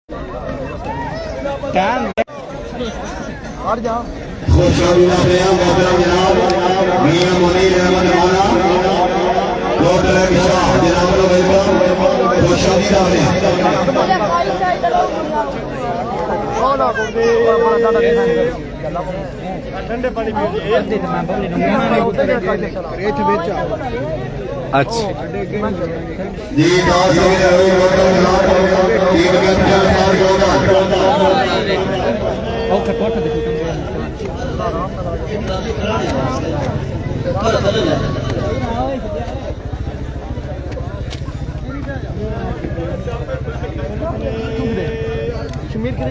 हट जा ठंडे पानी अच्छा जी कश्मीर के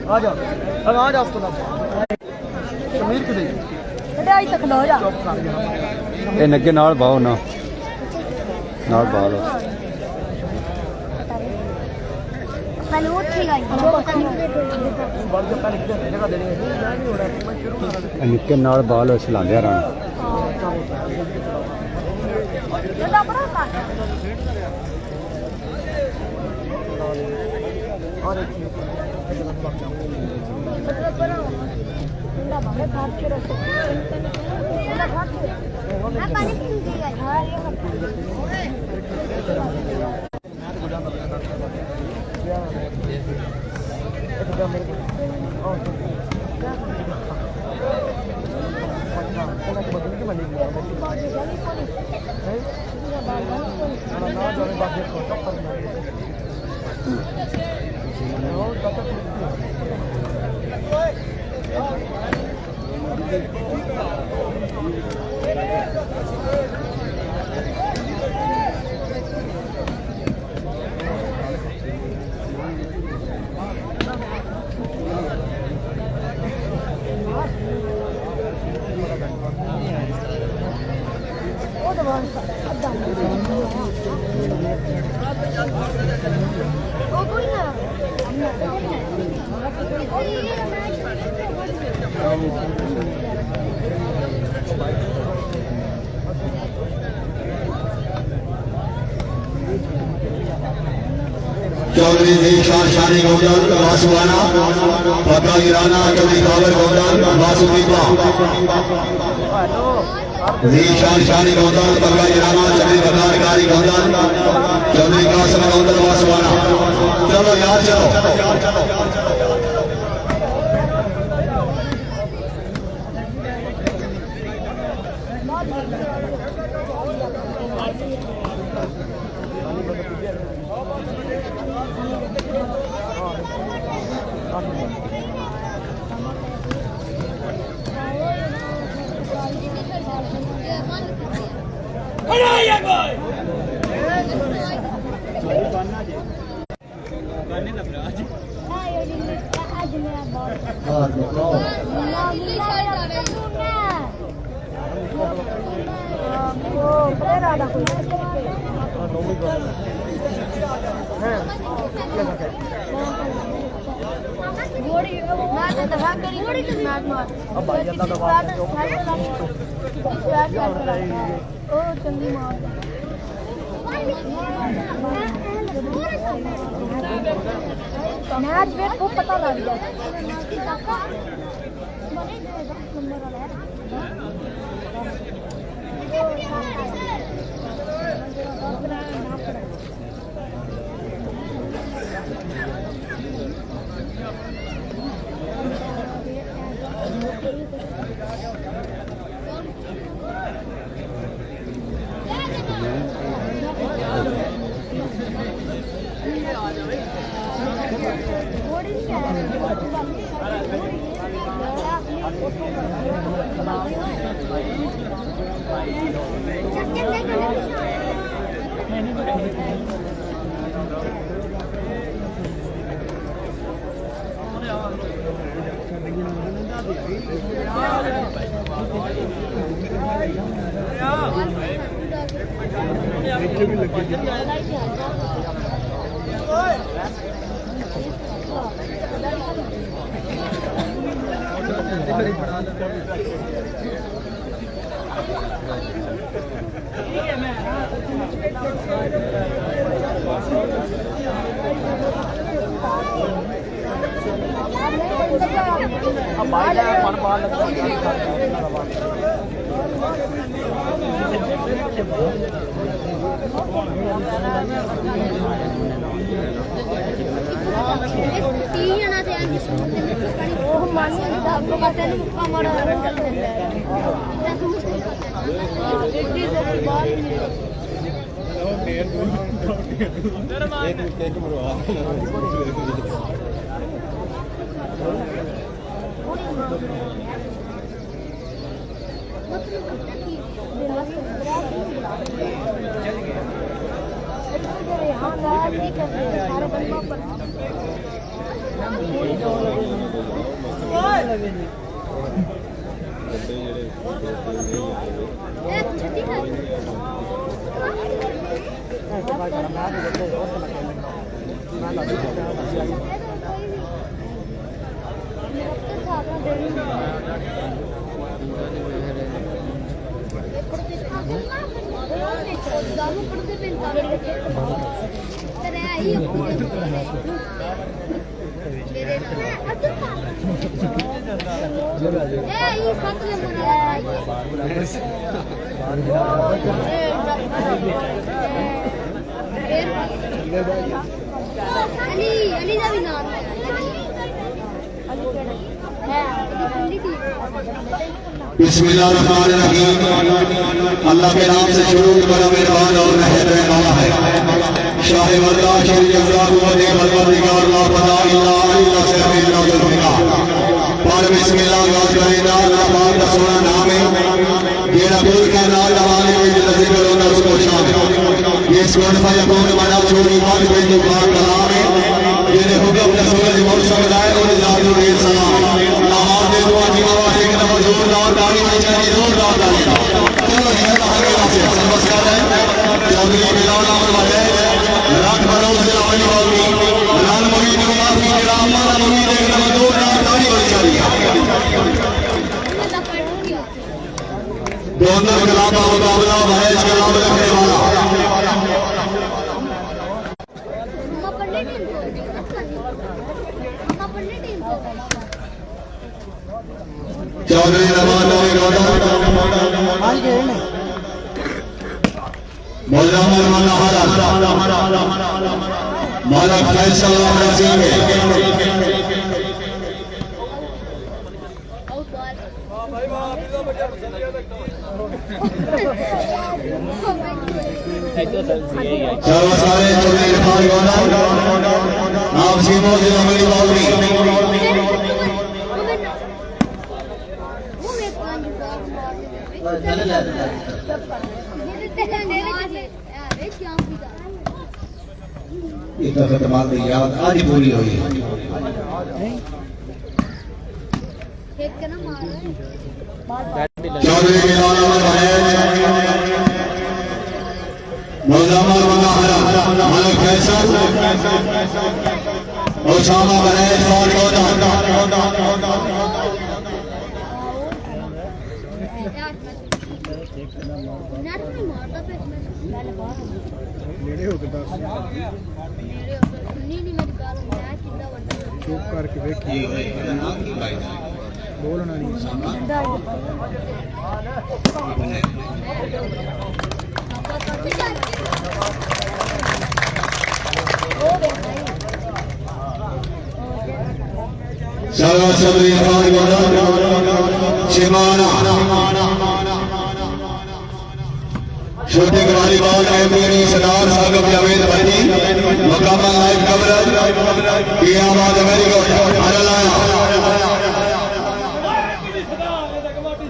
आ जा अब आ जा कश्मीर के ढाई तक लो जा ਇਹ ਨੱਗੇ ਨਾਲ ਬਾਹੋ ਨਾ ਨਾਲ ਬਾਹ ਲਓ ਮੈਨੂੰ ਉੱਥੇ ਗਈ ਇਹ ਨਿੱਕੇ ਨਾਲ ਬਾਹ ਲਓ ਛਲਾਂਦਿਆ ਰਾਂ ਇਹਦਾ ਬੜਾ ਕੱਟ और एक चौधरी जीशान शानी गौजान वासुआना पक्का गिराना चौधरी कावर गौजान वासुदीपा जीशान शानी गौजान पक्का गिराना चौधरी बकार कारी गौजान चौधरी कासम गौजान वासुआना चलो यार चलो मैच में खूब पता लग गया बिस्मिल्लाहिर्रहमानिर्रहीम। अल्लाह के नाम से शुरू बड़ा मेहरबान और रहने वाला है। शाह वरदा शेर जज़ाहु व निअमतुल्लाह ला फदा इल्ला अल्लाह से बिल्ला जुल्फिका। पर बिस्मिल्लाह गाज करेना अल्लाह पाक दा सोना नाम है जेड़ा बोल के नाल हमारे विच नसीब होंदा उसको शामिल। ये सुन फयकून मना छोड़ी बात पे जो बात कलाम है जेने हुक्म दा सूरज मौसम लाए और जादू रे सलाम। आवाज दे दुआ की आवाज एक नंबर जोरदार ताली में चाहिए जोरदार ताली। चलो ये आगे से नमस्कार है चौधरी बिलाल अहमद वाले रात भरों से लाने वाली लाल मवी ने माफी तेरा हमारा मवी एक नंबर जोरदार ताली होनी चाहिए। दोनों कलाम का मुकाबला महेश कलाम रखने वाला चौधरी रवाना मालक फैसल रसीम चलो सारे चौधरी इरफान नाम सीमो जिला मेरी बावरी इतना खतमाल की याद आज पूरी हुई है। चौधरी बिलाल अहमद मुज़म्मिल वनाहरा मलिक फैसल ओसामा बनेज फौज चुप करके देखिए बोलना नहीं सबरी शूटिंग वाली बात है मेरी सरदार साहब जावेद भाई मुकम्मल लाइव कवरेज की आवाज अमेरिका लाया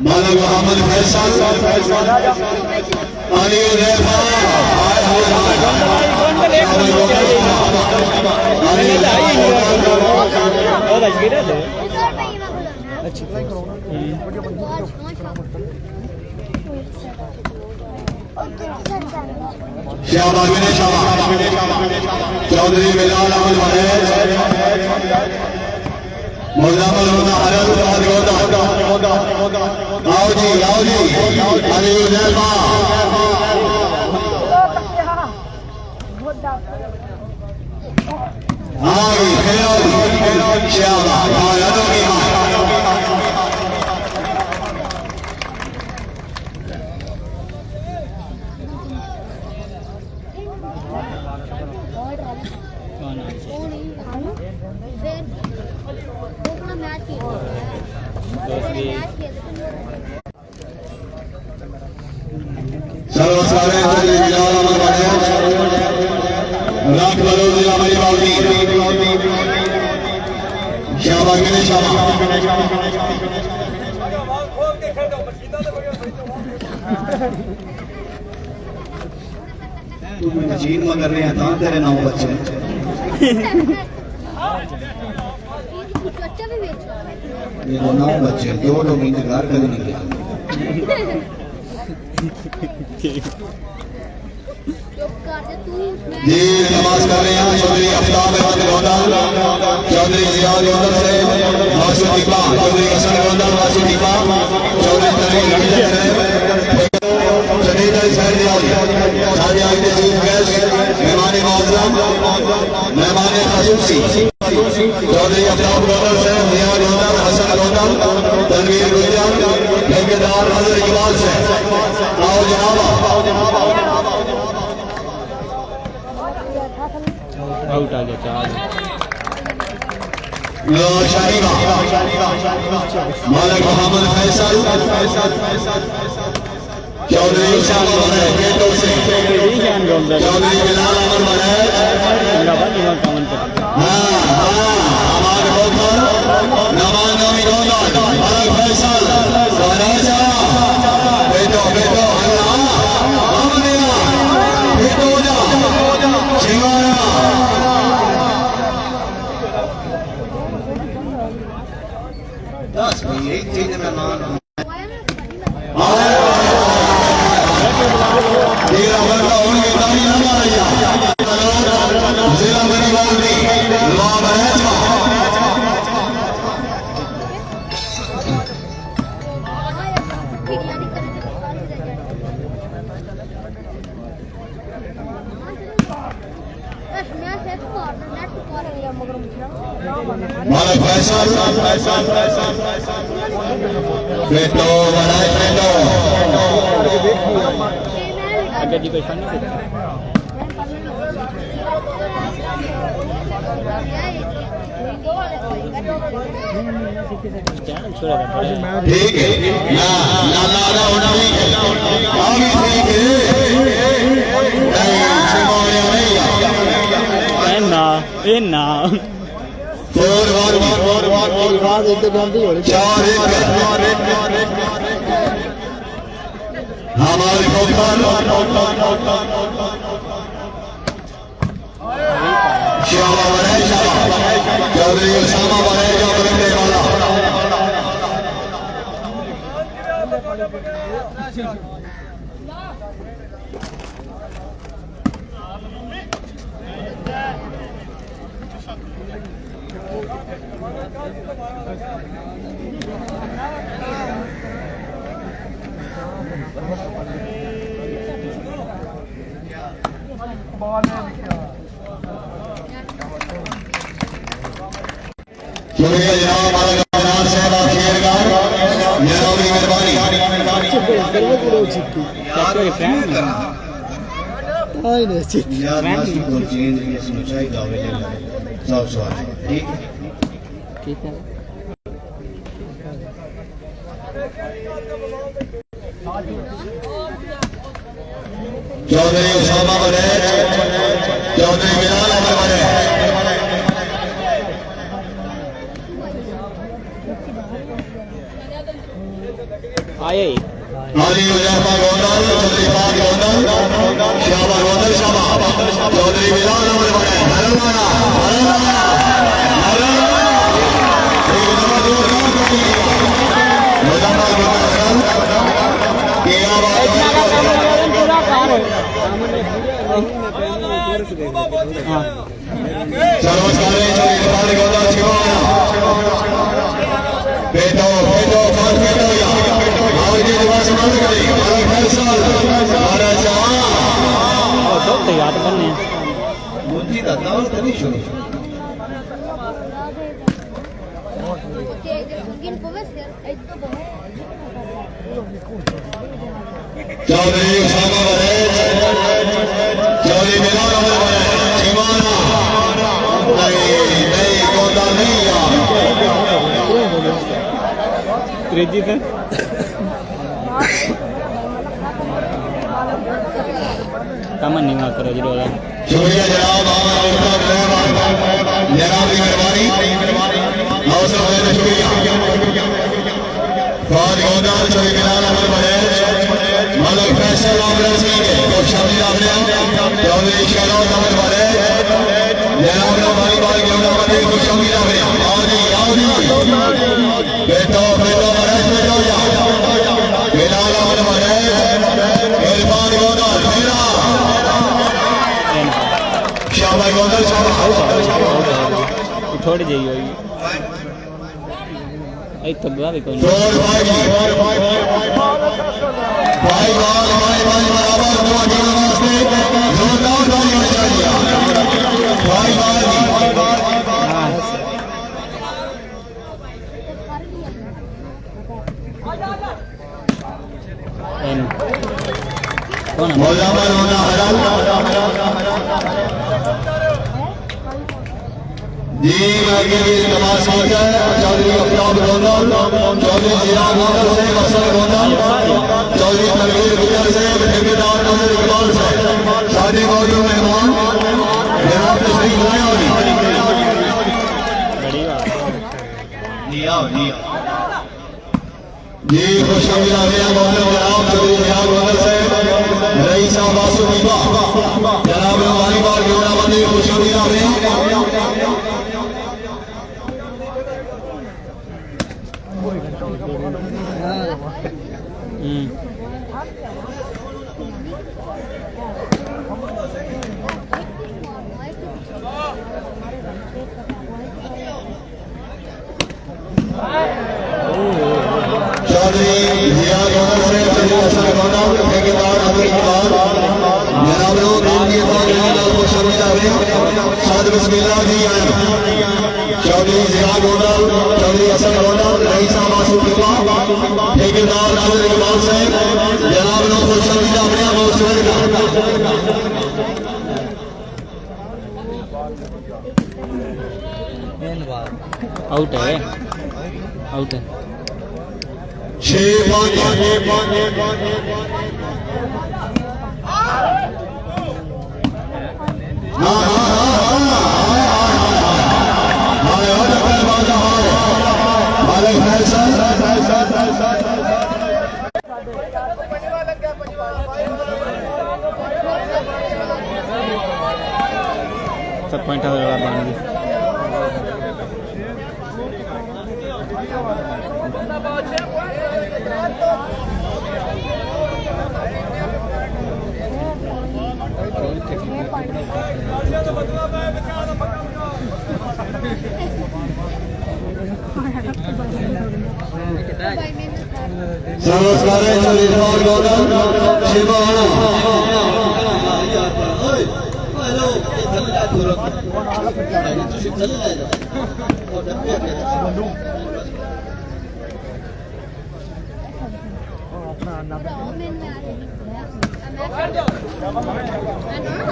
मालिक मोहम्मद फैसल अली रेफा चौधरी बिलाल अहमद मुज़म्मिल आओ जी अली हुज़ैफा हाँ फिर वो अपना मैच सर्वसारे लाख बलों जिला मेरी बावली शाबाश गणेश तू मशीन में कर रहे हैं तां तेरे 9 बच्चे ये 9 बच्चे 2 महीने घर कभी नहीं गया जी नमाज कर रहे हैं चौधरी अफ्ताब अहमद गोंदल चौधरी जियाद गोंदल से मासूद इकबाल चौधरी हसन गोंदल मासूद इकबाल चौधरी तरीन रंजन से शहीद सादिया चीफ गेस्ट मेहमान मुअज्जम मेहमान खसूसी चौधरी अफ्ताब गोंदल से जियाद गोंदल हसन गोंदल तनवीर गुजर ठेकेदार नजर इकबाल से आओ जनाब आउट आ गया चार मालिक मोहम्मद फैसल चौधरी चौधरी बिलाल अमर नवानवी मालिक फैसल बेटो बेटो एक चीज में मान बेटो बनाए बेटो आगे जी कोई फन नहीं ठीक है ना ना ना ना होना ठीक है आगे ठीक है नहीं छिपाने नहीं ना ए ना फोर बात एक जल्दी हो रही चार हमारे श्यामा बने चौधरी उसामा बने जो बनने वाला शुक्रिया जनाब हमारा गवर्नर साहब आखिरकार जनाब की मेहरबानी यार मास्टर को चेंज इसमें चाहिए अवेलेबल सब सवाल ठीक है चौधरी उसामा बने चौधरी बिलाल अमर बने आए अली उजैफा गोंदल चौधरी फाद गोंदल शाबा गोंदल शाबा चौधरी बिलाल अमर बने हरवाना हरवाना बेटो बेटो याद करने चौधरी उसामा बने चौधरी बिलाल अमर बने त्रीजी थे कमन नहीं मार करो जी रोला शुक्रिया जनाब जनाब की मेहरबानी अवसर देने शुक्रिया फाद गोदाल शरीफ बिलाल अमर बड़ेज मलक फैसल अमर सिंह को शामिल आपने चौधरी शहरों अमर बड़ेज जनाब भाई भाई गेवड़ा मते को शामिल आपने आओ जी बेटो बड़ेज बेटो जा बिलाल अमर बड़ेज इरफान गोदाल मेरा शाबाश गोदाल थोड़ी जी होगी एक तो बुआ भी कौन भाई बराबर दो टीमों वास्ते जोरदार ताली होनी चाहिए भाई कौन मौलाना होना हलाल जी आगे नमाज सीख है चौधरी अफ्ताब गोंदल चौधरी जियाद गोंदल से अफसर गोंदल चौधरी तनवीर गुजर से ठेकेदार नजर इकबाल से शादी मौजूद मेहमान जनाब तशरीफ लाए होगी जी खुश अमीरा गोंदल जनाब चौधरी जियाद गोंदल से रईस बासु बीबा जनाब हमारी बार गेवड़ा मंदिर खुश अमीरा चौधरी जिया गोंदल से चौधरी हसन गोंदल ठेकेदार अमर इकबाल जनाब लोग इनके बाद को शामिल हैं साद बिस्मिल्लाह जी आए चौधरी जिया गोंदल चौधरी हसन गोंदल रईस बासु बीबा ठेकेदार अमर इकबाल से जनाब लोग को शामिल अपने बहुत शुक्रिया आउट है आउट है 6-5 सब पॉइंट बन गई नमस्कार चौधरी इरफान गोंदल शिवाना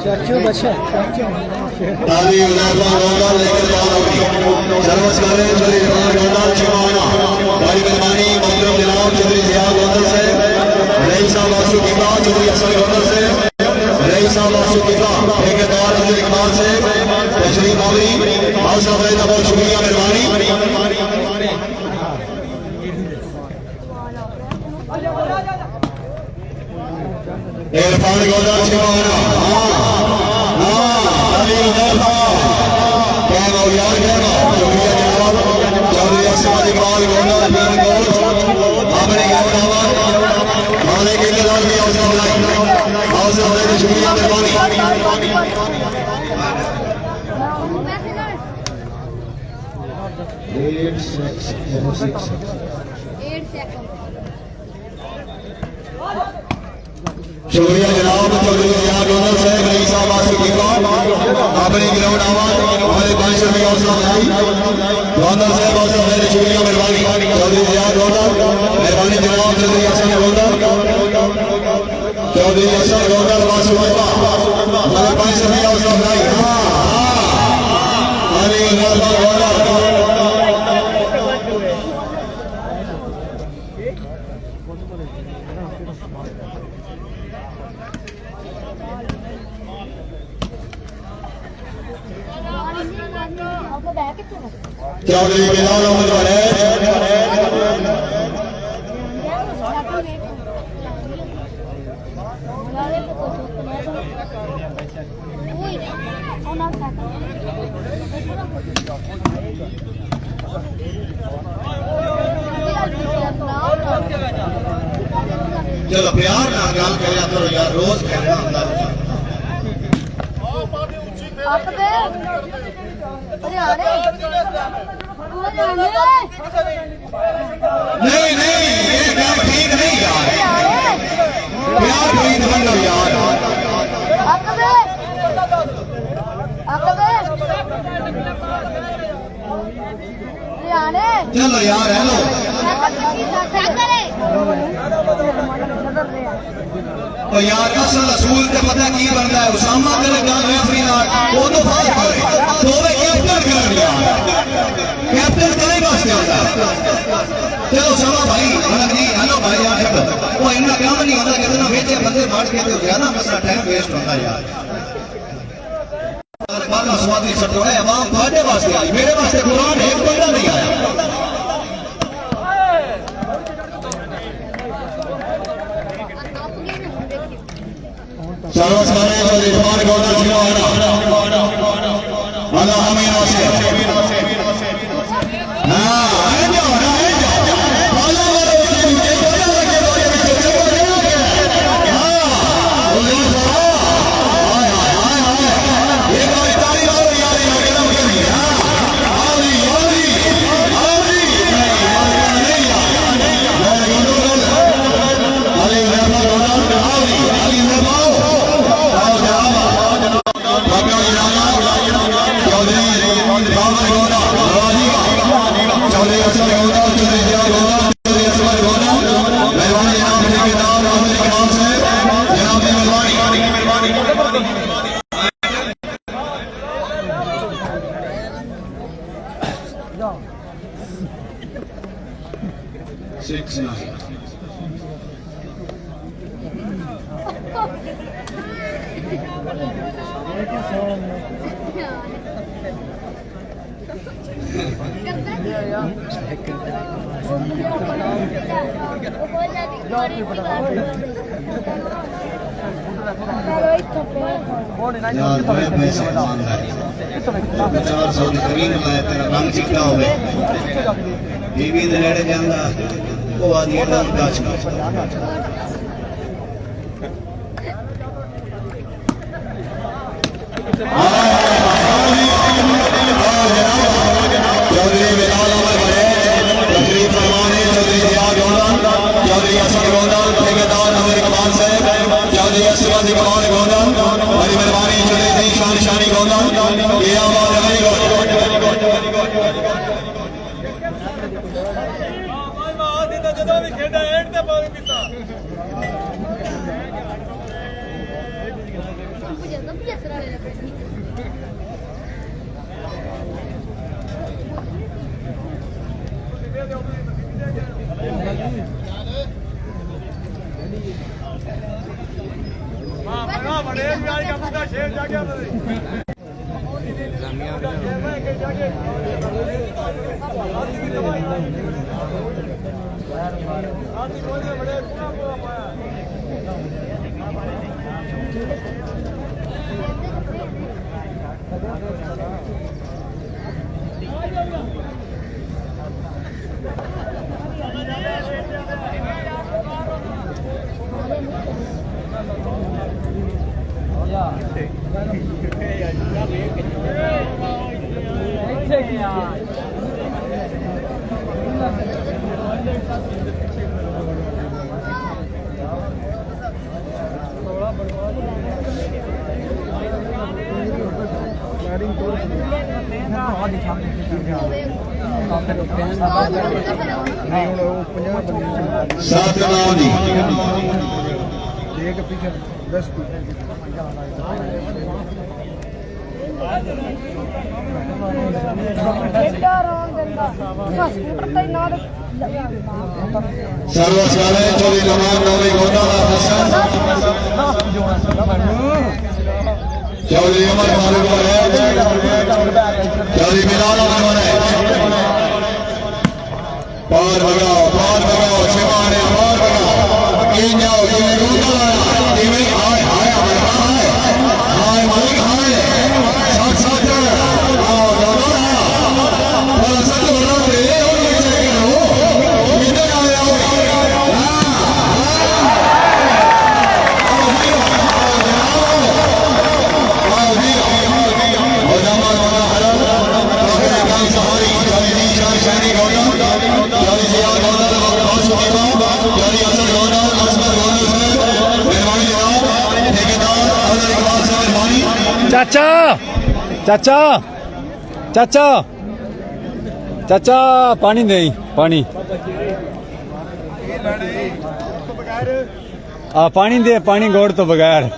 चाचू बच्चा ताली इरफान गोंदल लेकर जाओगी नमस्कार चौधरी इरफान गोंदल शिवाना बड़ी मेहरबानी मोहतरम जनाब चौधरी जियाद गोंदल से रईस बासु बीबा चौधरी हसन गोंदल से रईस बासु बीबा ठेकेदार नजर इकबाल से तशरीफ आवरी आप सब का बहुत शुक्रिया मेहरबानी इरफान गोंदल शिवाना शुक्रिया जनाब चौधरी असद इकबाल गोंदल अपने खाने के लिए शुक्रिया मेहरबानी शुक्रिया जनाब चौधरी जियाद गोंदल साहब रईस बासु बीबा अपने ग्राउंड आवाज हमारे 500 रुपये और साथ गोंदल साहब और सब शुक्रिया मेहरबानी चौधरी जियाद गोंदल मेहरबानी जनाब चौधरी हसन गोंदल चौधरी हसन गोंदल बासु बीबा हमारे 500 रुपये और साथ आपका बैग कितना है? चौधरी बिलाल अहमद वड़ैच चलो प्यार ना गल करिया करो यार रोज कहना होता है नहीं नहीं ये काम ठीक नहीं यार प्यार खरीद बनो यार चलो यार हेलो और यार असल रसूल ते पता की बनता है उसामा करे गल रेफरी नाल वो तो फास्ट करे दोवे कैप्टन कर यार कैप्टन काहे वास्ते होता है चलो समा भाई मतलब जी हेलो भाई यार वो इनका काम नहीं होता कितना बेचे बंदे मार के तो ज्यादा मसला टाइम वेस्ट होता है यार बाला स्वादी सटो है अवाम ਤੁਹਾਡੇ वास्ते आई मेरे वास्ते कुरान एक बंदा नहीं आया चलो सारे तो रिजवान गौदा जिवाना अल्लाह हमें वास्ते हां आ जाओ ना अल्लाह वाले मुझे बोला लगे तो ये चलो हां हाय हाय हाय ये कोई ताली वाला यार ये कदम कर दिया आली आली आली नहीं यार अली रहमान आली अली रहमान रंग चिट्टा हो बीवी के नेड़े जाता वो आदि चौधरी बिलाल अहमद वड़ैच तशरीफ फरमाने चौधरी जियाद गोंदा चौधरी हसन गोंदा ठेकेदार अमर इकबाल साहब चौधरी असद इकबाल गोंदा बड़ी मेहरबानी चौधरी जीशान निशानी गोंदा ये आवाज हमारी ਜਦੋਂ ਵੀ ਖੇਡਾ ਐਂਡ ਤੇ ਪਾਉ ਕੀਤਾ ਹਾਂ ਬੜੇ ਯਾਰ ਕੰਮ ਦਾ ਸ਼ੇਰ ਜਾ ਗਿਆ सर्वस्वाले चौधरी नमान नौरी गोंदा हसन चौधरी अमर फारूक वड़ैच चौधरी बिलाल अहमद पार भगाओ शिवाने पार भगाओ ये जाओ ये गोदा ये में हाय हाय हाय मालिक हाय साथ साथ आओ दादा और सच बोलो रे और ये करो इधर आओ चाचा चाचा चाचा चाचा पानी दे पानी पानी दे पानी गोड़ तो बगैर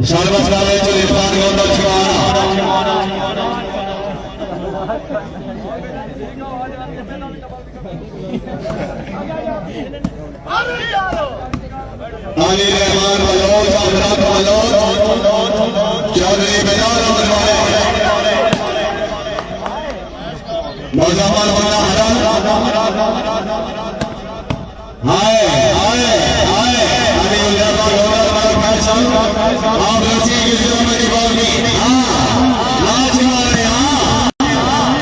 सर्वस वाले जो इरफान गोंदल छिवाना अली रहमान बलोच अमरात बलोच चौधरी बिलाल अहमद वाले मुजम्मल बल्ला हरम हाय हाय हाय अली रहमान गोंदल फैसल आप रसी की जिलों में निभाओगी हाँ नाच मारे हाँ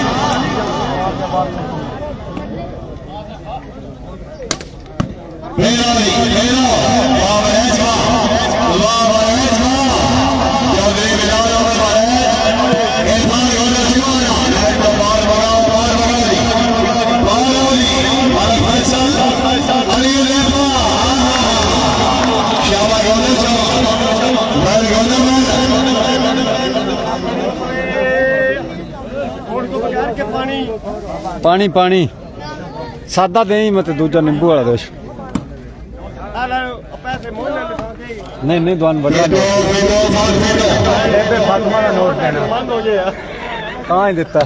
फेरा बाबर ऐसा चौधरी बिलाल अहमद वाले इरफान गोंदल छिवाना तो पार भगाओ फैसल अली रहमान शाबाश पानी पानी सादा दे मत दूजा नींबू वाला दोष नहीं नहीं दुआन बड़ा फातिमा का नोट देना कहाँ ही देता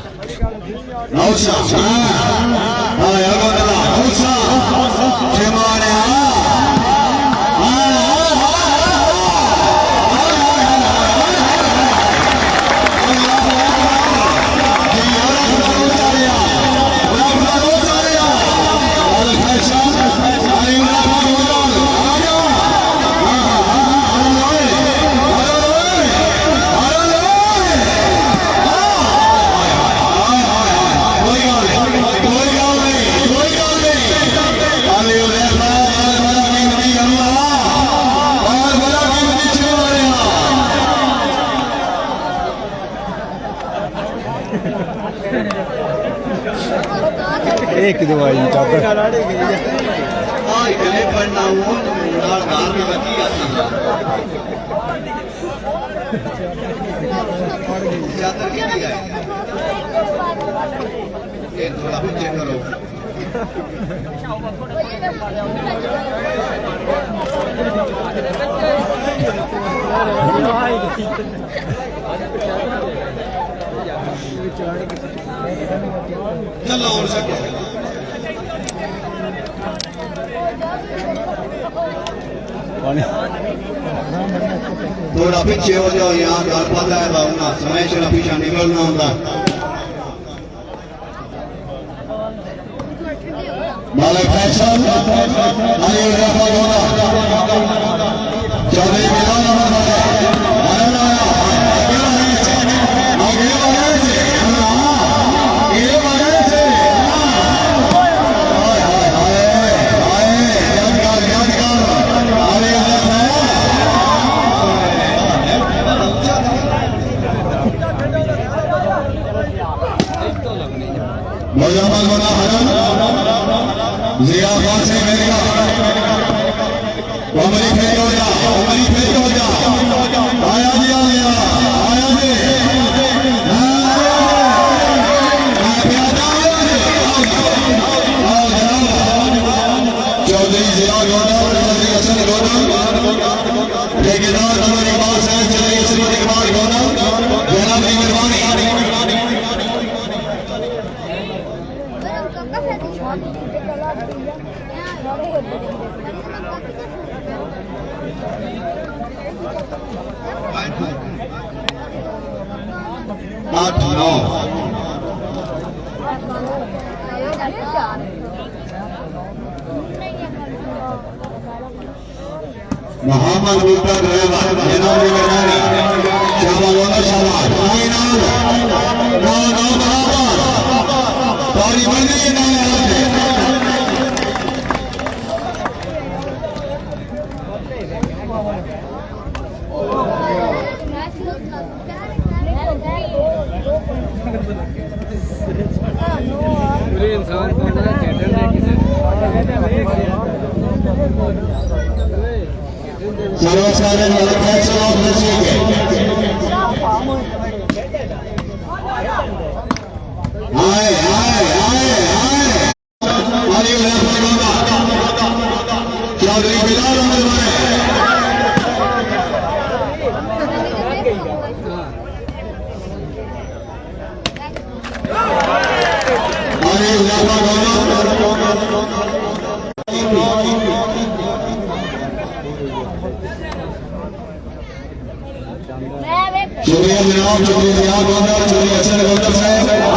एक दवाई चादर थोड़ा चेक करो चलो और सके थोड़ा पीछे हो जाओ यहाँ घर पता है भावना समय से पीछा निकलना होता मालिक फैसल अली रहमान चौधरी बिलाल अहमद मुजम्मल बल्ला हरम जिया से मेरा उमरी फेंक हो जा आया जी आया जी चौधरी जिया गोदम चौधरी हसन गोदम ठेकेदार अमर इकबाल साहब चौधरी हसन इकबाल गोदम जनाब की मेहरबानी आठ नौ मोहम्मद मुफ्ता ड्राइवर जनाब मेहरबानी शाबाश शाबाश नौ नौ बराबर पारी बन गई नौ सर्वसाधारण फैसला ऑफ नसीब आए आए आए आए चौधरी बिलाल अहमद शुक्रिया जनाब शुक्रिया रियाज गोंदर शुक्रिया हसन गोंदर साहब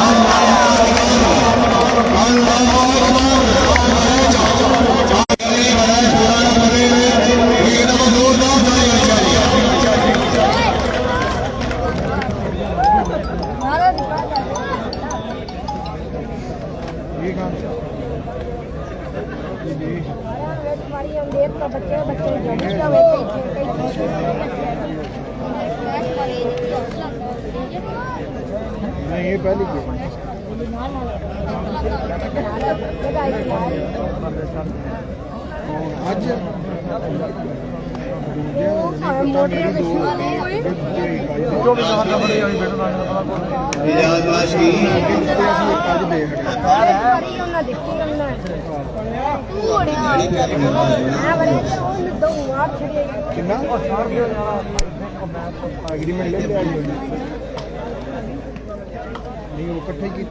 ये पहली आज एग्रीमेंट ले लिया नहीं वो इकट्ठे की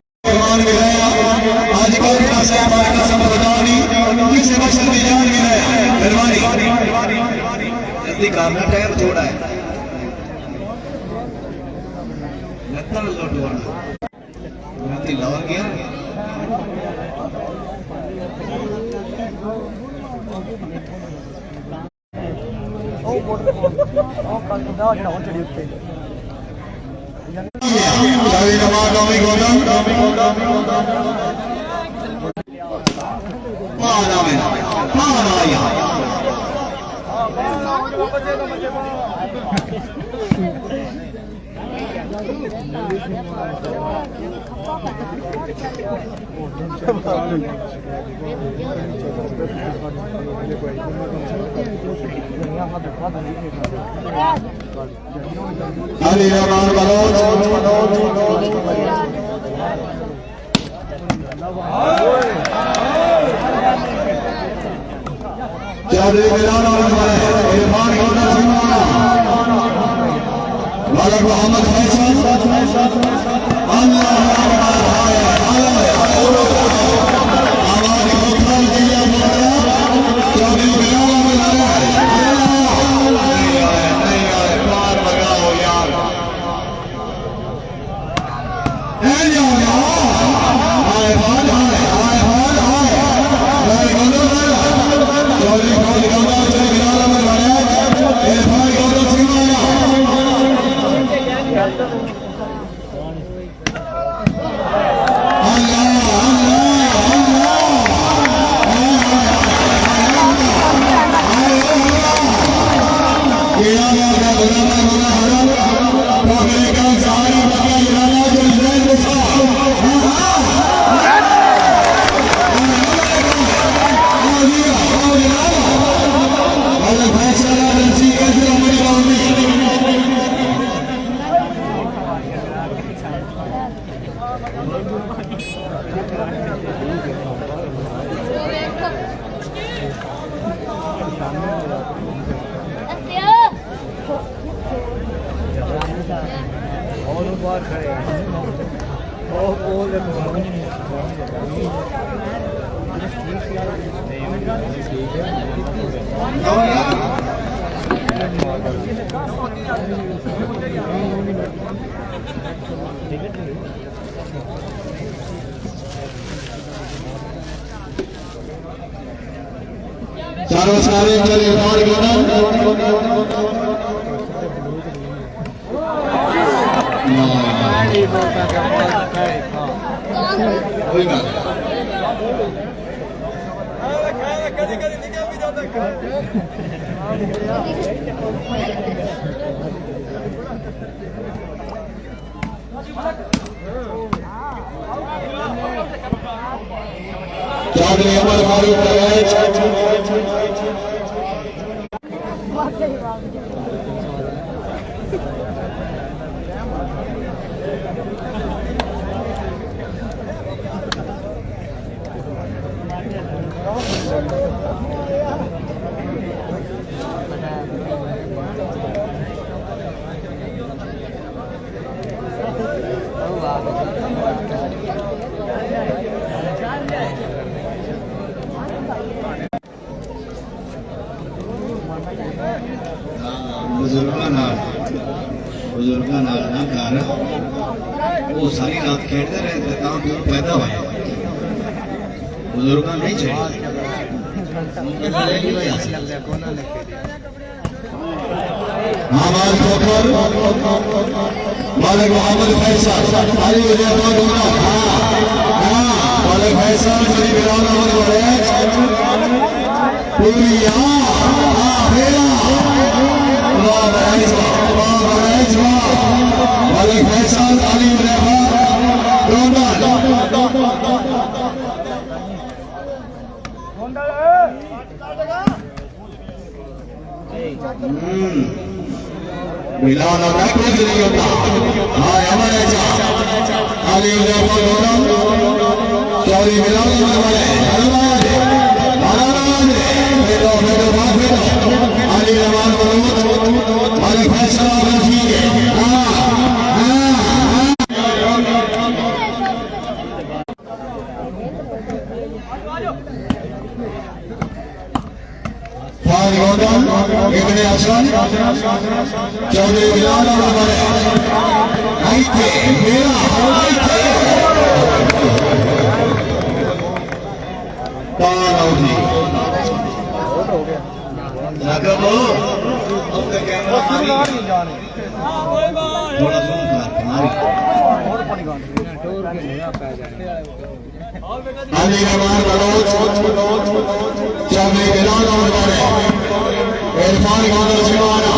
अधिकारी का से हमारे कसम खुदानी किसे बख्शन दी जान मिले मेहरबानी जल्दी काम का टाइम थोड़ा है लगता है लोड वाला गलती लगा गया ओ बोर्ड ओ कल दा जड़ा हो चढ़ी उत्ते शाही नवाज नवी गोदम माना में माना यहाँ अली रहमान बलोच चौधरी बिलाल इरफान गोंदर सिंह मलक मोहम्मद फैसल अल्लाह और बाहर खड़े हैं और चारों सारे चले बाहर कोई बात चौधरी अमर फारूक बुजुर्गों ना घर वो सारी रात खेलते रहे प्यो पैदा हुए बुजुर्ग नहीं चाहिए मालिक मोहम्मद फैसल मालिक फैसल पूरी मालिक फैसल अली मिलान और कुछ नहीं होता हाँ हमारे अली चौधरी मिलान अली रहमान मालिक फैसल इब्ने हसन चौधरी बिलाल अली रहमान बलोच चौधरी बिलाल इरफान गादर जिवाना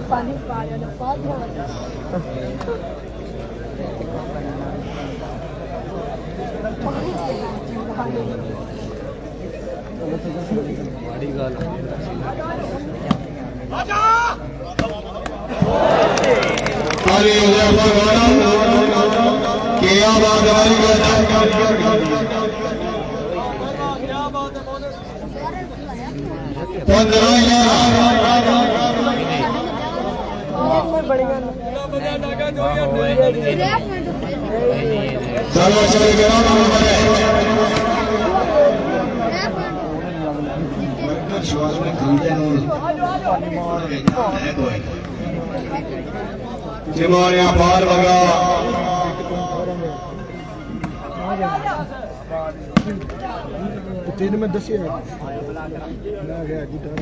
पानी पा रहे बहुत बड़ी गल चलो जिमानिया पार बगा तीन में 10,000 ना गया गिटार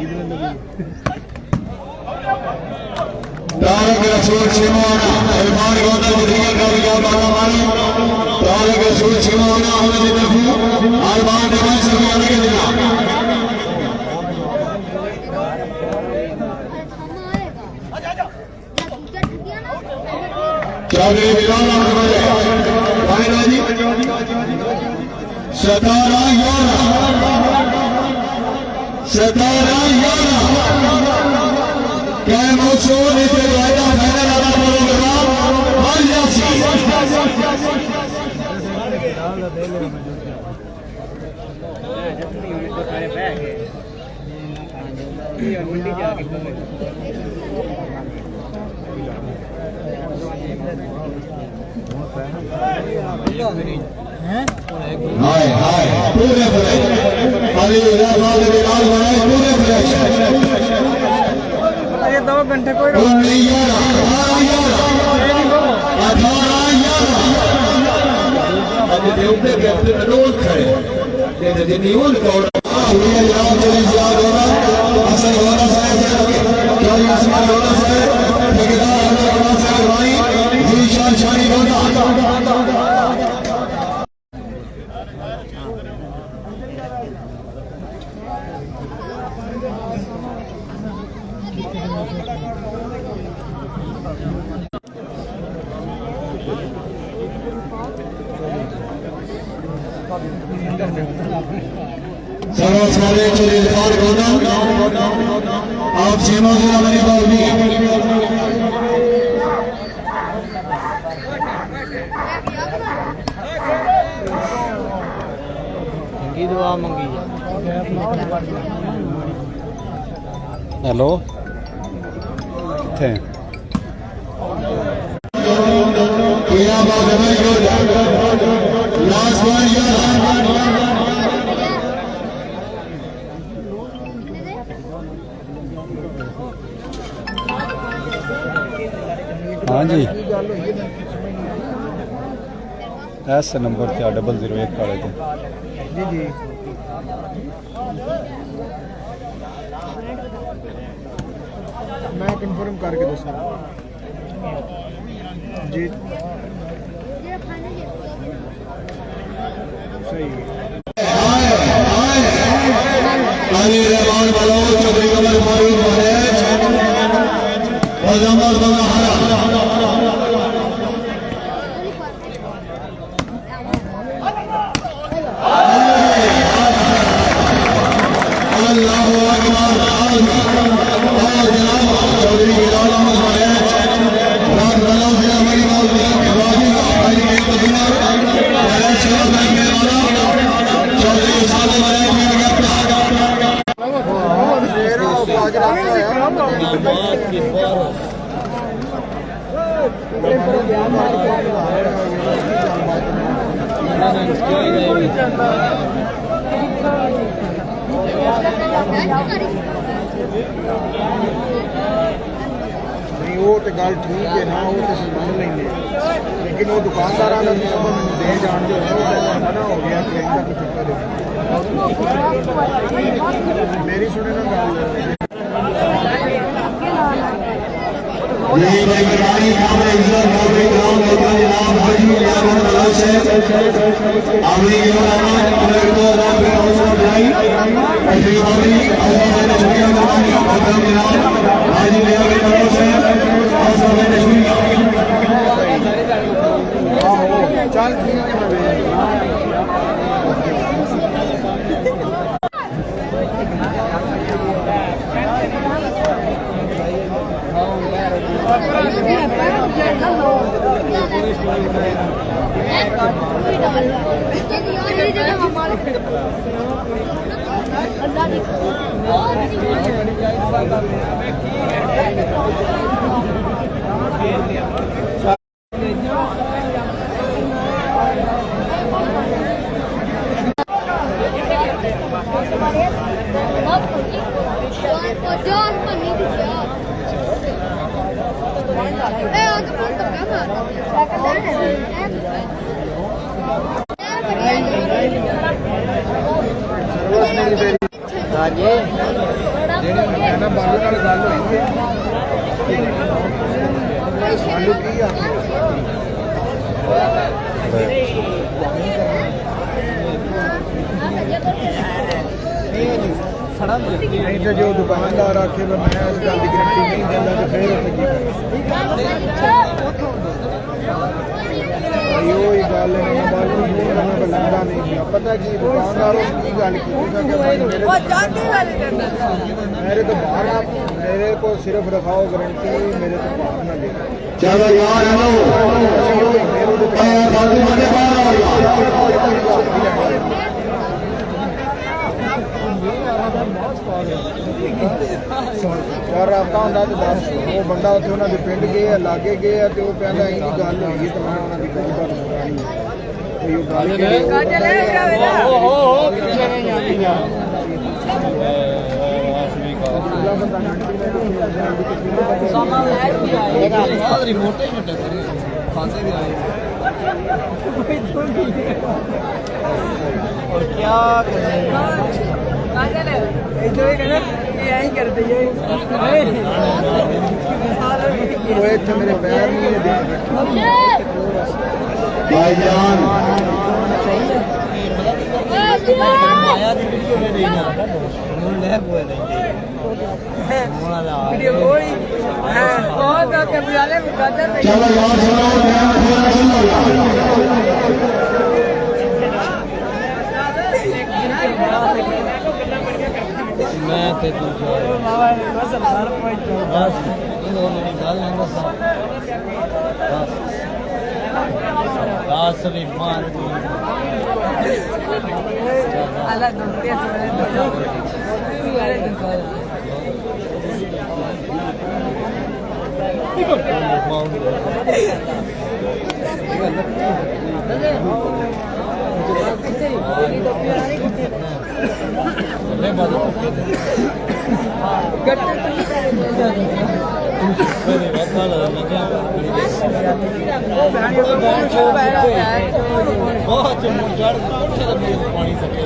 ईद में लगी तारक रसूल सिमोना इरफान गोदा दुनिया का विजय बाबा मानी तारक रसूल सिमोना हमने नफी अरबान नवाज सभी अलग दिला चौधरी बिलाल अहमद भाईना जी 17-11 क्या मौसूल इसे वायदा फाइनल वाला प्रोग्राम मान जासी हाय हाय पूरे फ्रेश अली रहमान बिलाल बनाए पूरे फ्रेश ये 2 घंटे कोई 18 ਅੱਜ ਦੇ ਉੱਤੇ ਕੈਪਟਨ ਅਨੋਦ ਖੜੇ ਤੇ ਜਿੰਨੀ ਉਹ ਰਿਕਾਰਡ ਸੁਣਿਆ ਜਨਾਬ ਜੀ ਯਾਦ ਹੋਣਾ ਅਸਲ ਹੋਣਾ ਸਾਹਿਬ ਕਿਉਂ ਅਸਮਾਨ ਹੋਣਾ ਸਾਹਿਬ ਠੇਕੇਦਾਰ ਹੋਣਾ ਸਾਹਿਬ ਭਾਈ ਜੀ ਸ਼ਾਨ ਸ਼ਾਨੀ ਹੋਣਾ सर्वसारे चले इरफान गोदा आप सीमा जिला मेरी बावली की दुआ मंगी हेलो किथे क्या बात है भाई लास्ट वन हाँ जी एस नंबर 4001 वाले थे जी जी मैं कंफर्म करके दस जी सही अली रहमान बलोच चौधरी कमर फारूक महाराज और जमाल बंगा हरा अल्लाहु अकबर और जनाब चौधरी बिलाल अहमद महाराज रात बलो से हमारी मौली इब्राहिम भाई के तकना महाराज शरफ भाई के वाला चौधरी साहब महाराज के नहीं वो तो गल ठीक है ना वो तो मान लेंगे लेकिन वो दुकानदार का दे जान जो है मना हो गया कि इनका कुछ चक्कर है मेरी सुने ना ये भाई मेहरबानी सामने इज्जत चौधरी ग्राम लोकल जनाब हाजी यार बलोच है आमरी के रहमान उन्हें तो रात में हौसला बढ़ाई ऐसी आमरी हौसला में शुक्रिया मेहरबानी अकरम जनाब हाजी यार बलोच है हौसला में शुक्रिया चल ठीक है ਨਹੀਂ ਤੇਰੀ ਜਿਹੜੀ ਨਾ ਬਾਲੂ ਨਾਲ ਗੱਲ ਹੋਈ ਹੈ ਬਾਲੂ ਕੀ ਆ नहीं तो जो दुकानदार आके मैं इस गल की गारंटी नहीं देता तो फिर गल लगता नहीं पता कि दुकानदार की गल मेरे तो बाहर मेरे को सिर्फ रखाओ गारंटी मेरे तो बाहर ना दे चलो यार यार राबता होंदा तो बस वो बंदा उत्थे उन्हां दे पिंड गए लागे गए ते वो कहंदा इन्नी गल होई ते मैं उन्हां दी गल बात सुनानी ते यो गल क्या वो इत्थे मेरे पैर नहीं दे भाईजान चलो यार मैं ते तू बस भी मार बहुत पानी सके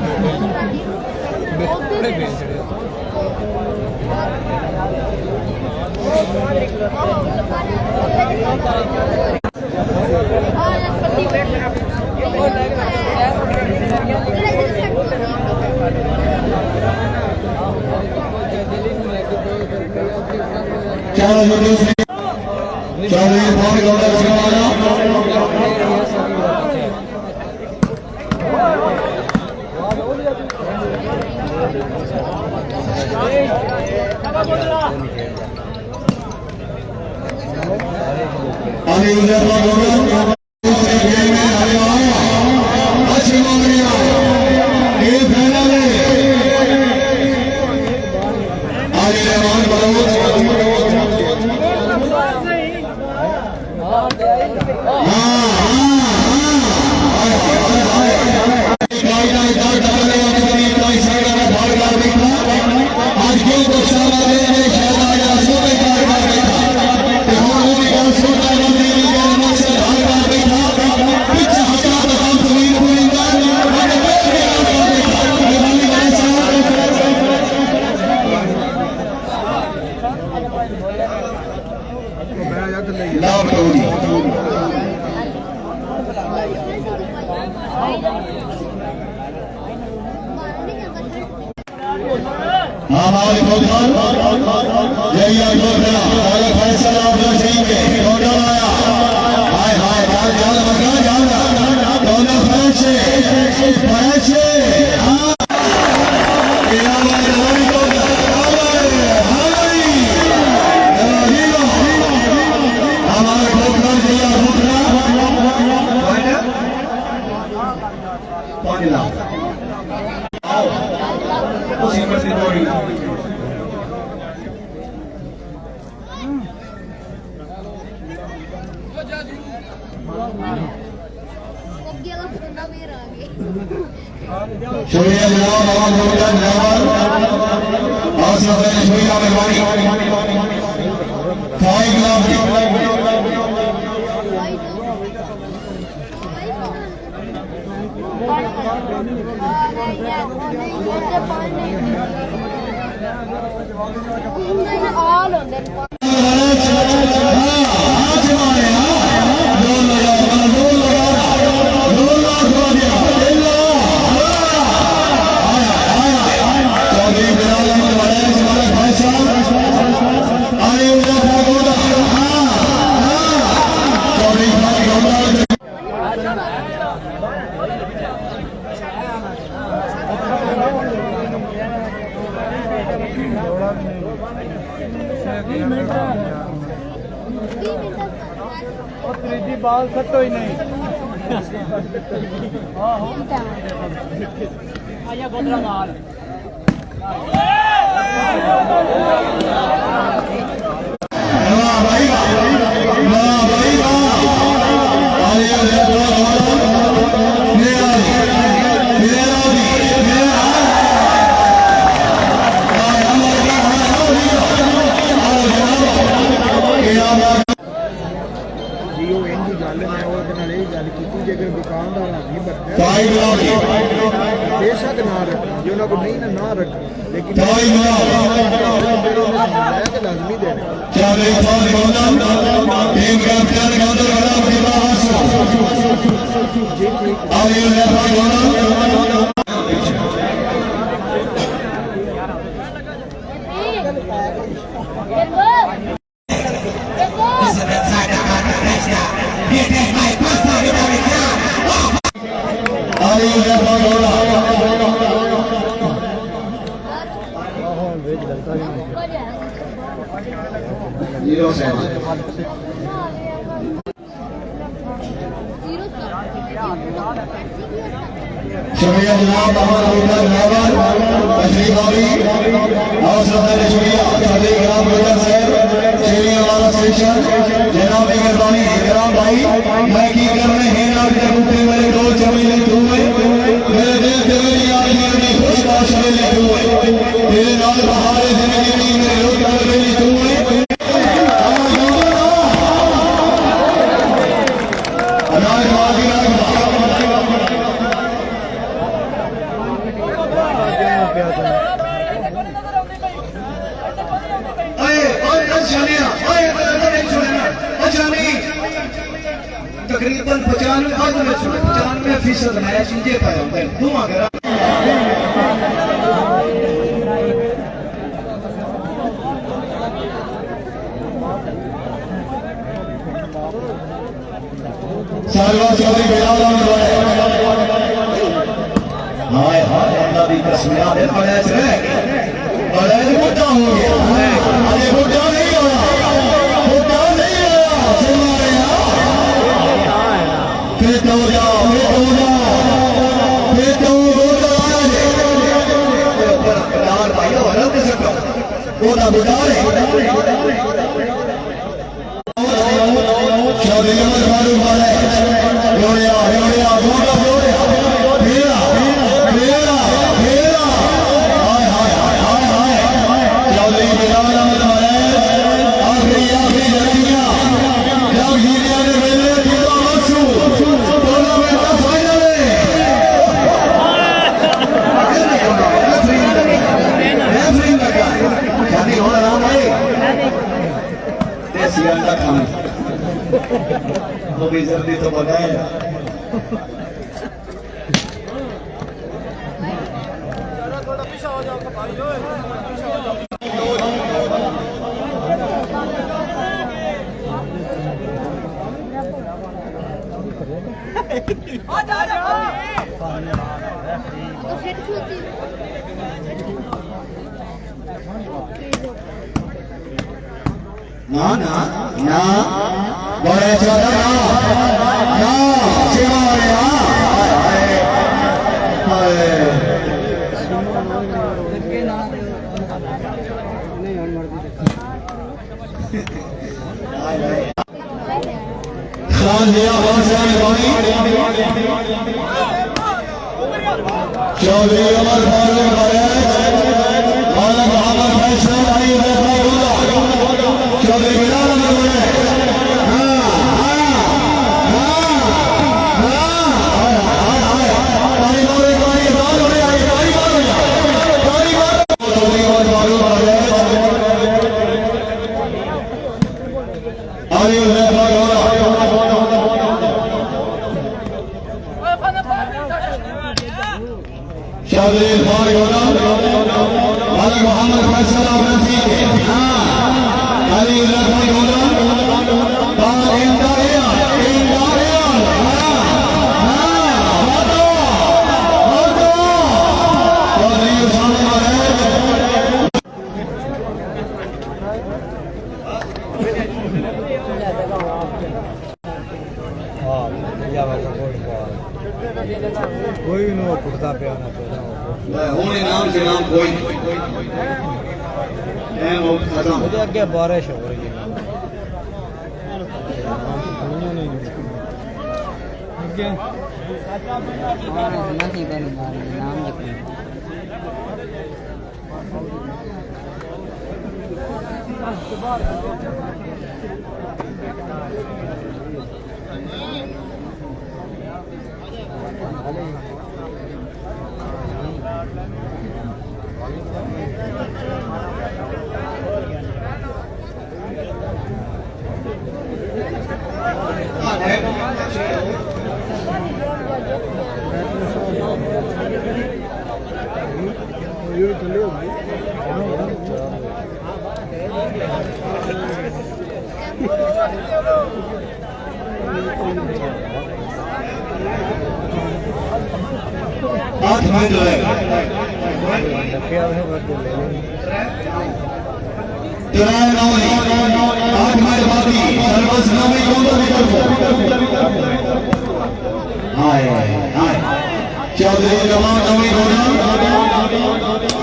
ऑल होंगे त्रीजी बाल सट्टो ही नहीं आया गोदरा माल बेशक ना रख जो ना को नहीं ना रख लेकिन लाजमी देने शुक्रिया जनाब तशरीफ आवी और सबसे शुक्रिया चौधरी ग्राम गुजर साहब शेरिया वाला स्टेशन जनाब की मेहरबानी ग्राम भाई मैं की कर रहे हैं ना के मेरे दो चमेले हुए मेरे दिल से मेरी आंखें में खुश चमेले हुए तेरे नाल बहारे जिंदगी में मेरे रोज चमेले हुए तकरीबन 95% मैच इंजे पाया दुआ करा सालवा चौधरी बिलाल हाय हाय अल्लाह दी कसम यार बड़ा रह गया बड़ा मोटा हो गया अरे मोटा नहीं होया मोटा नहीं होया फिर तो जा भाई हो रहा है वो ना बुढ़ा है वो भी जल्दी तो बनाए ना ना ना बड़े चौदह ना शिवाया खान दिया चौधरी अमर फारूक मौलाना मोहम्मद फैसल अली चौधरी बिलाल चौधरी इरफान गौरव अली मोहम्मद फैसल अफरसी के अली इरफान गौरव कोई भी नहीं कुर्ता पे आना चाहिए होने नाम से नाम कोई मुझे आगे बारिश हो रही है चौधरी जमान नवी गौरव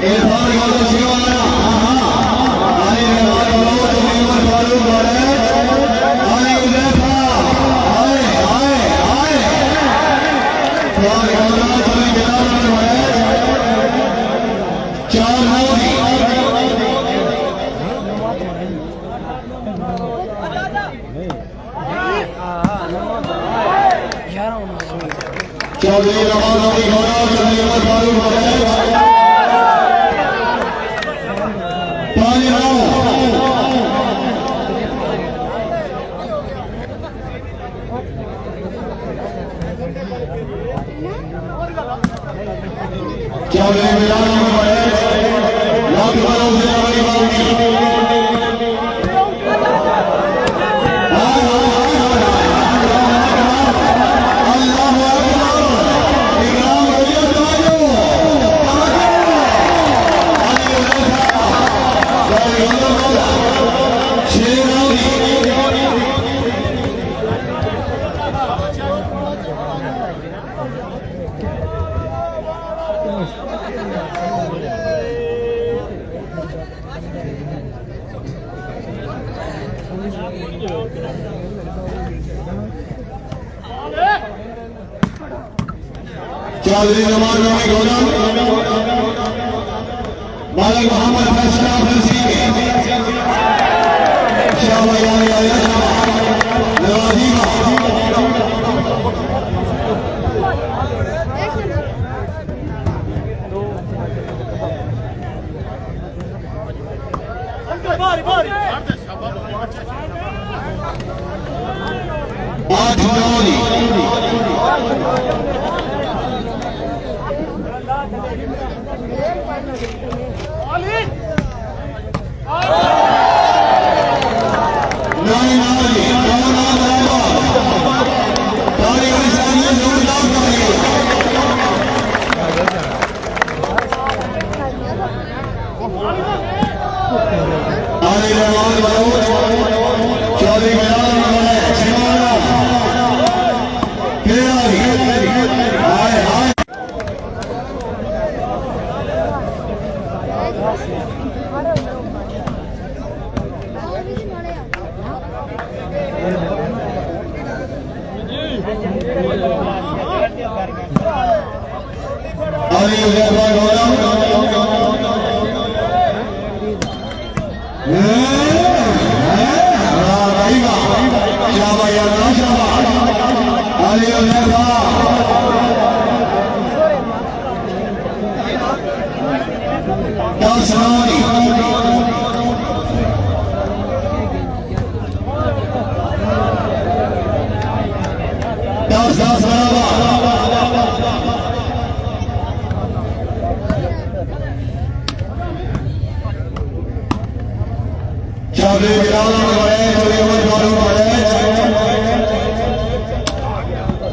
इरफान गौरव शिवाना अली रहमान गौरव उमर फारूक गौरव अली उजैफा आए आए आए इरफान गौरव चौधरी बिलाल गौरव चार मोदी चौधरी रमान नवी गौरव चौधरी उमर फारूक गौरव पानी चौधरी बिलाल लाख बारों से हमारी बात चौधरी जमान नवी गौरव मालिक मोहम्मद फैसल अफरसी चौधरी बिलाल बड़े चोरी उमर फारूक बड़े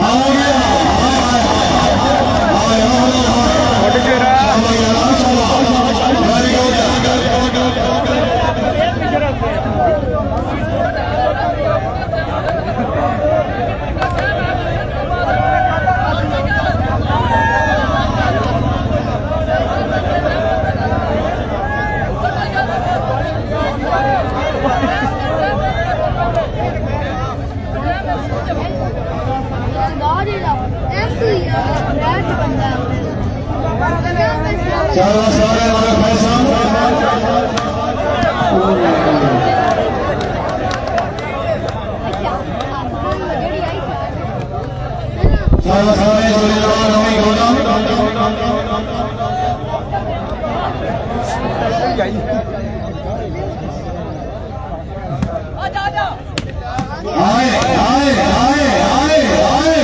आ गया वेरी गुड सारा सारे हमारे पैसा सारा सारे जोड़ीदार नवी गोदा आए आए आए आए आए आए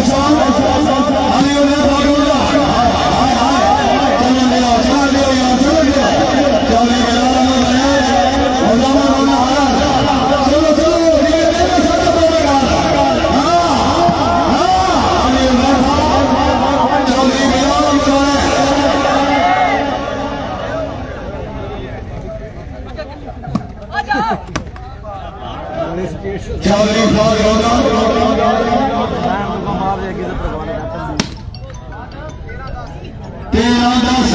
शाम चौधरी तेरह दस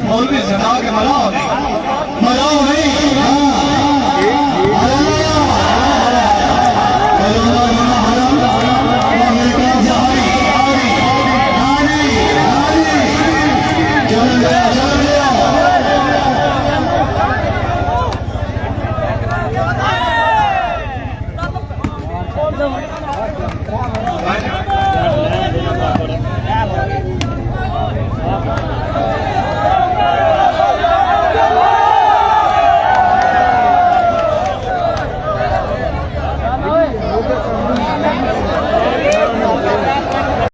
मौलवी सदा के मलाओ नहीं